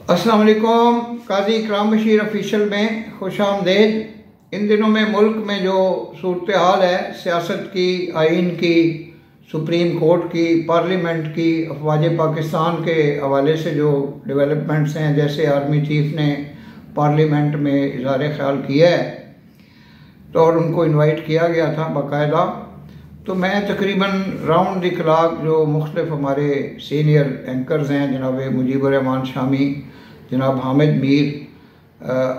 अस्सलाम वालेकुम। काजी इकराम बशीर ऑफिशियल में खुश आमदेद। इन दिनों में मुल्क में जो सूरत हाल है, सियासत की, आइन की, सुप्रीम कोर्ट की, पार्लियामेंट की, अफवाज पाकिस्तान के हवाले से जो डेवलपमेंट्स हैं, जैसे आर्मी चीफ ने पार्लियामेंट में इज़हार ख्याल किया है तो और उनको इनवाइट किया गया था बाकायदा। तो मैं तकरीबन राउंड द क्लॉक जो मुख्तलिफ हमारे सीनियर एंकर्स हैं, जनाब मुजीबुर रहमान शामी, जनाब हामिद मीर,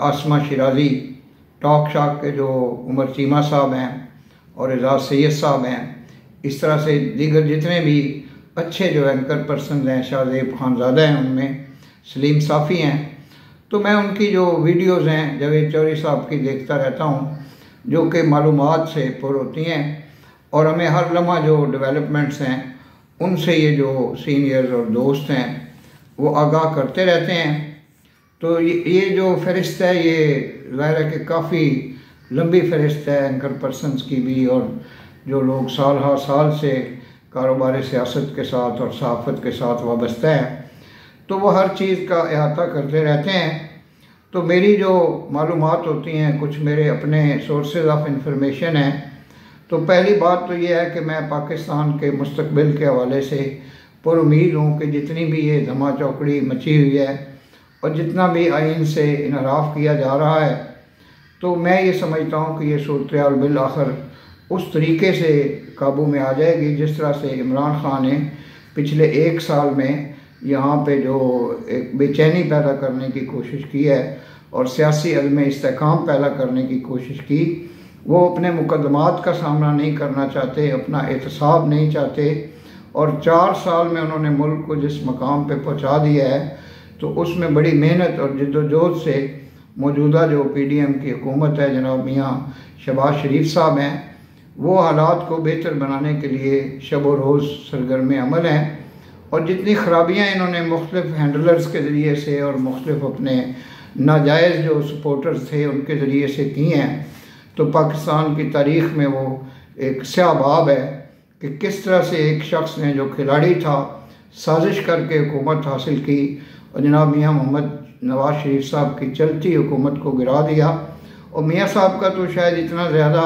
आसमा शिराजी, टॉक शाक के जो उमर चीमा साहब हैं और एजाज सैयद साहब हैं, इस तरह से दीगर जितने भी अच्छे जो एंकर पर्सन हैं, शाहजेब खानज़ादा हैं, उनमें सलीम साफ़ी हैं। तो मैं उनकी जो वीडियोज़ हैं जावेद चौधरी साहब की देखता रहता हूँ, जो कि मालूमात से पुर होती हैं और हमें हर लम्हा जो डेवलपमेंट्स हैं उनसे ये जो सीनियर्स और दोस्त हैं वो आगाह करते रहते हैं। तो ये जो फ़हरिस्त है, ये ज़ाहिर है कि काफ़ी लंबी फ़हरिस्त है एंकर पर्सनस की भी, और जो लोग साल हर साल से कारोबार सियासत के साथ और सहाफ़त के साथ वाबस्ता हैं, तो वो हर चीज़ का अहाता करते रहते हैं। तो मेरी जो मालूमात होती हैं, कुछ मेरे अपने सोर्सेज ऑफ इंफॉर्मेशन हैं। तो पहली बात तो ये है कि मैं पाकिस्तान के मुस्तकबिल के हवाले से पुरुमीद हूँ कि जितनी भी ये धमा चौकड़ी मची हुई है और जितना भी आइन से इनहराफ किया जा रहा है, तो मैं ये समझता हूँ कि ये सूरत हाल बिल आखिर उस तरीके से काबू में आ जाएगी जिस तरह से इमरान खान ने पिछले 1 साल में यहाँ पे जो एक बेचैनी पैदा करने की कोशिश की है और सियासी अदम इस्तेहकाम पैदा करने की कोशिश की। वो अपने मुकदमात का सामना नहीं करना चाहते, अपना एहतसाब नहीं चाहते, और 4 साल में उन्होंने मुल्क को जिस मकाम पे पहुँचा दिया है, तो उसमें बड़ी मेहनत और जद्दोजहद से मौजूदा जो PDM की हुकूमत है, जनाब मियाँ शहबाज शरीफ साहब हैं, वो हालात को बेहतर बनाने के लिए शब व रोज़ सरगर्म अमल हैं। और जितनी ख़राबियाँ इन्होंने मुख्तलिफ हैंडलर्स के ज़रिए से और मुख्तलिफ अपने नाजायज़ जो सपोर्टर्स थे उनके ज़रिए से की हैं, तो पाकिस्तान की तारीख़ में वो एक स्याह बाब है कि किस तरह से एक शख्स ने जो खिलाड़ी था साजिश करके हुकूमत हासिल की और जनाब मियाँ मोहम्मद नवाज शरीफ साहब की चलती हुकूमत को गिरा दिया। और मियाँ साहब का तो शायद इतना ज़्यादा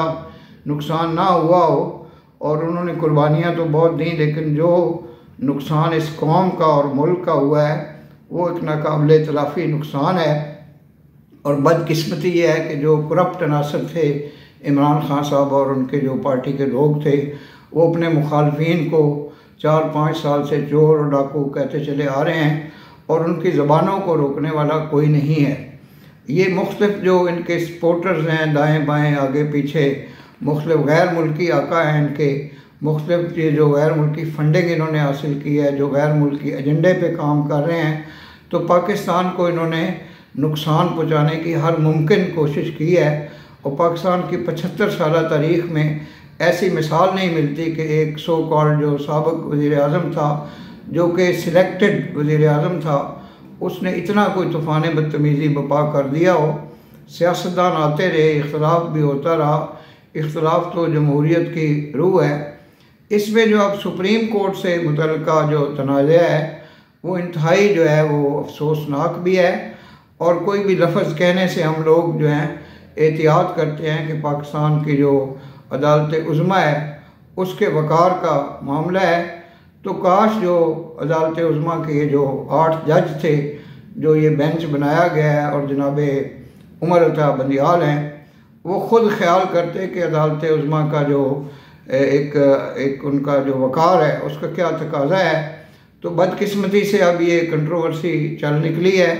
नुकसान ना हुआ हो और उन्होंने कुर्बानियाँ तो बहुत दी, लेकिन जो नुकसान इस कौम का और मुल्क का हुआ है वो एक नाकाबिल तलाफ़ी नुकसान है। और बदकिस्मती ये है कि जो करप्ट अनासर थे, इमरान खान साहब और उनके जो पार्टी के लोग थे, वो अपने मुखालफिन को 4-5 साल से चोर और डाकू कहते चले आ रहे हैं और उनकी ज़बानों को रोकने वाला कोई नहीं है। ये मुख्तलिफ जो इनके सपोर्टर्स हैं, दाएँ बाएँ आगे पीछे, मुख्तलिफ गैर मुल्की आका हैं इनके, मुख्तलिफ ये जो गैर मुल्की फंडिंग इन्होंने हासिल की है, जो गैर मुल्की एजेंडे पे काम कर रहे हैं, तो पाकिस्तान को इन्होंने नुकसान पहुँचाने की हर मुमकिन कोशिश की है। और पाकिस्तान की 75 साल तारीख़ में ऐसी मिसाल नहीं मिलती कि एक सो कॉल्ड जो साबिक़ वज़ीर आज़म था, जो कि सिलेक्टेड वज़ीर आज़म था, उसने इतना कोई तूफ़ान बदतमीज़ी बपा कर दिया हो। सियासतदान आते रहे, इख्तलाफ भी होता रहा, इख्तलाफ तो जमहूरियत की रूह है। इसमें जो अब सुप्रीम कोर्ट से मुतल्लिका जो तनाज़ा है वो इंतहाई जो है वो अफसोसनाक भी है। और कोई भी लफ्ज़ कहने से हम लोग जो हैं एहतियात करते हैं कि पाकिस्तान की जो अदालत उज़्मा है उसके वक़ार का मामला है। तो काश जो अदालत उज़्मा के जो 8 जज थे, जो ये बेंच बनाया गया है और जनाब उमर अता बंदियाल हैं, वो ख़ुद ख्याल करते कि अदालत उज़्मा का जो एक उनका जो वक़ार है उसका क्या तकाज़ा है। तो बदकिस्मती से अब ये कंट्रोवर्सी चल निकली है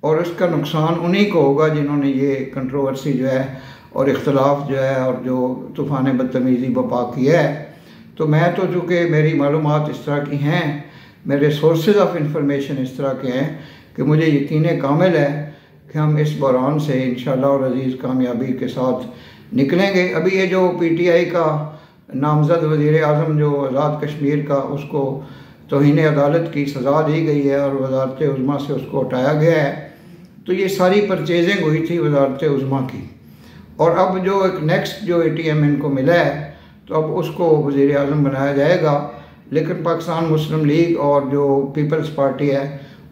और उसका नुकसान उन्हीं को होगा जिन्होंने ये कंट्रोवर्सी जो है और इख्तलाफ जो है और जो तूफ़ान बदतमीज़ी बपा किया है। तो मैं तो चूँकि मेरी मालूमात इस तरह की हैं, मेरे सोर्सेज ऑफ इंफॉर्मेशन इस तरह के हैं कि मुझे यकीन कामिल है कि हम इस बहरान से इंशाअल्लाह और अज़ीज़ कामयाबी के साथ निकलेंगे। अभी ये जो PTI का नामज़द वज़ीर आज़म जो आज़ाद कश्मीर का, उसको तौहीन अदालत की सज़ा दी गई है और वज़ारत उज़्मा से उसको हटाया गया है। तो ये सारी परचेजिंग हुई थी वज़ारत उज़्मा की, और अब जो एक नेक्स्ट जो ATM इनको मिला है तो अब उसको वज़ीर आज़म बनाया जाएगा। लेकिन पाकिस्तान मुस्लिम लीग और जो पीपल्स पार्टी है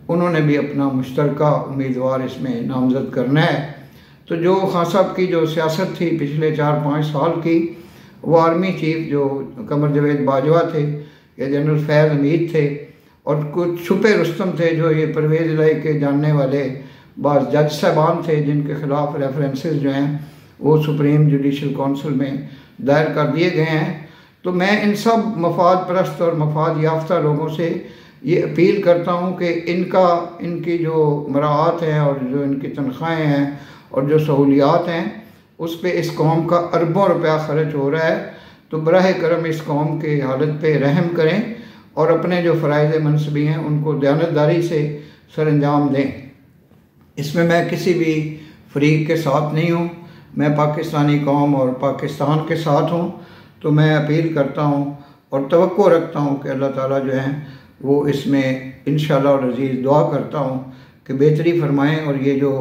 उन्होंने भी अपना मुश्तरका उम्मीदवार इसमें नामज़द करना है। तो जो खान साहब की जो सियासत थी पिछले 4-5 साल की, वो आर्मी चीफ जो कमर जावेद बाजवा थे या जनरल फैज़ हमीद थे, और कुछ छुपे रुस्तम थे जो ये परवेज़ इलाही के जानने वाले बाज़ जज साहबान थे, जिनके ख़िलाफ़ रेफरेंसेस जो हैं वो सुप्रीम जुडिशल काउंसिल में दायर कर दिए गए हैं। तो मैं इन सब मफाद परस्त और मफाद याफ्ता लोगों से ये अपील करता हूँ कि इनकी जो मराआत हैं और जो इनकी तनख्वाहें हैं और जो सहूलियात हैं उस पर इस कौम का अरबों रुपया खर्च हो रहा है, तो बराह करम इस कौम के हालत पे रहम करें और अपने जो फ़राइज़ मनसबी हैं उनको दयानतदारी से सरअंजाम दें। इसमें मैं किसी भी फरीक के साथ नहीं हूँ, मैं पाकिस्तानी कौम और पाकिस्तान के साथ हूँ। तो मैं अपील करता हूँ और तवक्को रखता हूँ कि अल्लाह ताला जो है वो इसमें इंशाअल्लाह और अज़ीज़ दुआ करता हूँ कि बेहतरी फरमाएँ, और ये जो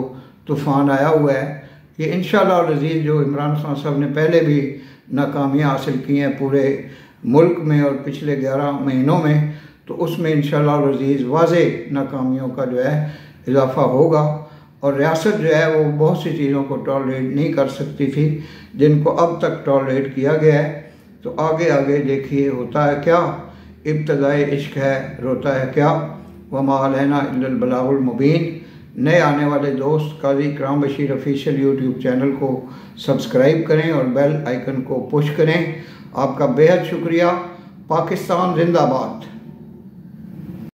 तूफ़ान आया हुआ है ये इंशाअल्लाह और अज़ीज़ जो इमरान खान साहब ने पहले भी नाकामियाँ हासिल की हैं पूरे मुल्क में और पिछले 11 महीनों में, तो उसमें इंशाअल्लाह और अज़ीज़ वाज़ेह नाकामियों का जो है इजाफ़ा होगा। और रियासत जो है वो बहुत सी चीज़ों को टॉलरेट नहीं कर सकती थी जिनको अब तक टॉलरेट किया गया है। तो आगे आगे देखिए होता है क्या, इब्तदाए इश्क है रोता है क्या, वमा अलैना इल्लल बलागुल मुबीन। नए आने वाले दोस्त काजी इकराम बशीर ऑफिशियल यूट्यूब चैनल को सब्सक्राइब करें और बेल आइकन को पुश करें। आपका बेहद शुक्रिया। पाकिस्तान जिंदाबाद।